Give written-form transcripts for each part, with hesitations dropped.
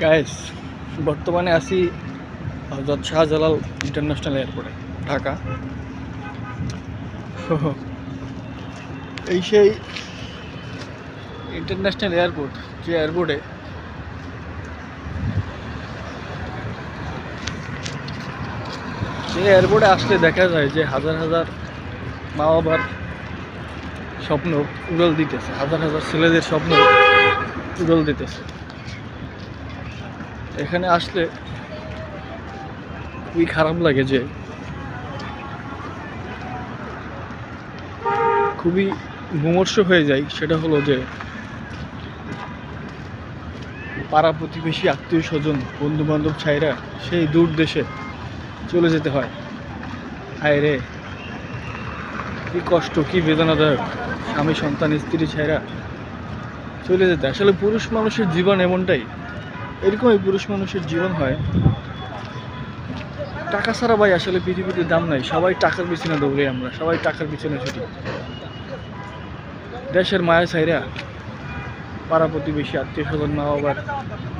Guys, বর্তমানে আছি Hazrat Shahjalal international এয়ারপোর্টে, ঢাকা। এই সেই ইন্টারন্যাশনাল এয়ারপোর্ট, যে এয়ারপোর্টে আসলে দেখা যায় যে হাজার হাজার মা বাবার স্বপ্ন উড়াল দিতেছে, হাজার হাজার ছেলেদের স্বপ্ন উড়াল দিতেছে। এখানে আসলে খুবই খারাপ লাগে, যে খুবই বিমর্ষ হয়ে যায়। সেটা হলো যে পাড়া প্রতিবেশী, আত্মীয় স্বজন, বন্ধু বান্ধব ছাইরা সেই দূর দেশে চলে যেতে হয়। হায় রে, কি কষ্ট, কি বেদনাদায়ক। স্বামী সন্তান স্ত্রী ছাইরা চলে যেতে। আসলে পুরুষ মানুষের জীবন এমনটাই, এরকমই পুরুষ মানুষের জীবন হয়। টাকা ছাড়া ভাই আসলে পৃথিবীতে দাম নাই। সবাই টাকার পিছনে দৌড়ে, আমরা সবাই টাকার পিছনে ছুটি। দেশের মায়া ছাইরা, পাড়া প্রতিবেশী, আত্মীয় স্বজন, মা বাবার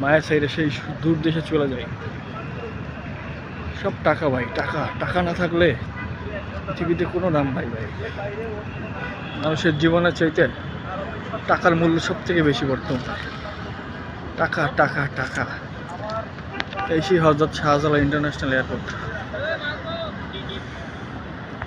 মায়া ছাইরা সেই দূর দেশে চলে যায়। সব টাকা ভাই, টাকা। টাকা না থাকলে পৃথিবীতে কোনো দাম নাই ভাই। মানুষের জীবনের চাইতে টাকার মূল্য সব থেকে বেশি বর্তমান। টাকা টাকা টাকা। এই সেই হযরত শাহজালাল ইন্টারন্যাশনাল এয়ারপোর্ট।